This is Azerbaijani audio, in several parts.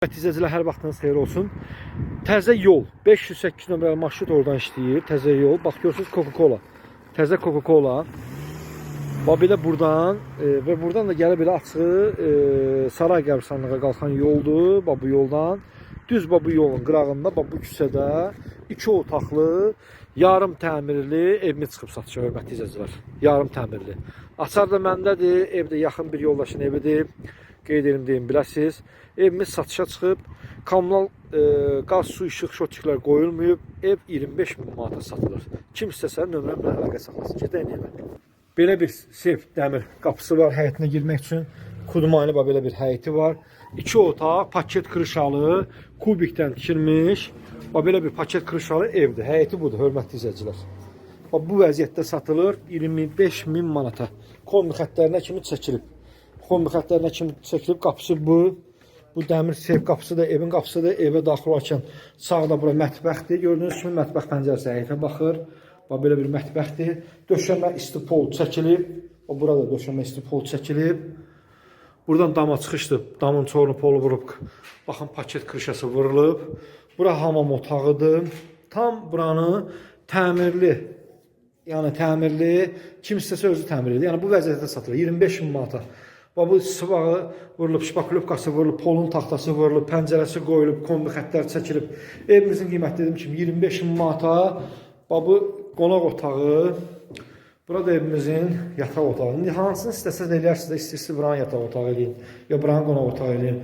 İzləyicilər, hər vaxtınız xeyir olsun. Təzə yol, 508 nömrəli marşrut oradan işləyir. Təzə yol, bax görürsünüz Coca-Cola. Təzə Coca-Cola. Bax belə buradan və buradan da gəlib belə açığı Saray qəbirstanlığa qalxan yoldur. Bax bu yoldan düz bax bu yolun qırağında, bax bu küçədə 2 otaqlı, yarım təmirli evimiz çıxıb satışa, hörmətli izləyicilər. Yarım təmirli. Açar da məndədir, evdə yaxın bir yoldaşın evidir. Qeyd edim deyim, biləsiniz. Evimiz satışa çıxıb, kommunal qaz, su, işıq, şotiklər qoyulmayıb, ev 25 min manata satılır. Kim istəsə nömrəmlə əlaqə saxlasın. Gedək evə. Belə bir sef dəmir qapısı var həyətinə girmək üçün. Kudumaylı belə bir həyəti var. 2 otaq, paket kırışalı, kubikdən tikilmiş. Belə bir paket kırışalı evdir. Həyəti budur, hörmətli izləyicilər. Bu vəziyyətdə satılır 25 min manata. Kombi xətlərinə kimi çəkilib. Kombi xətlərinə kimi çəkilib, qapısı bu. Bu dəmir sef qapısı da evin qapısıdır. Evə daxil olarkən sağda bura mətbəxdir. Gördüyünüz kimi mətbəx pəncərəsi həyətə baxır. Belə bir mətbəxdir. Döşəmə isti pol çəkilib. Burada döşəmə isti pol çəkilib. Buradan dama çıxışdır. Damın çorunu polu vurub. Baxın, paket kırışası vurulub. Bura hamam otağıdır. Tam buranı təmirli. Yəni təmirli, kim istəsə özü təmir edir. Yəni bu vəziyyətdə satılır 25 min manata. Bu sıvağı vurulub, şpaklövkası vurulub, polun taxtası vurulub, pəncərəsi qoyulub, kombi xətlər çəkilib. Evimizin qiyməti dedim kimi 25 min manata. Bu qonaq otağı. Burada evimizin yataq otağı. İndi hansını istəsəz eləyərsiniz də, istəyirsiniz buranın yataq otağı eləyin, ya buranın qonaq otağı eləyin.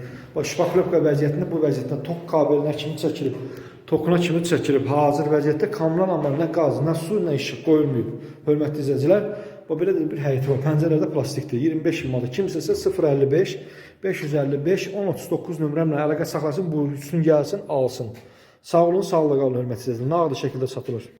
Şpaklövka vəziyyətində bu vəziyyətdən tok kabelinə kimi çəkilib. Tokuna kimi çəkilib, hazır vəziyyətdə kommunal amma nə qaz, nə su, nə işıq qoyulmayıb. Hörmətli izləyicilər, belə bir həyəti var. Pəncərədə plastikdir. 25 min manat. Kimsəsə 055 555 1039 nömrəmlə əlaqə saxlasın, buyursun, gəlsin, alsın. Sağ olun, sağlıqla qalın, hörmətli izləyicilər. Nağdı şəkildə satılır.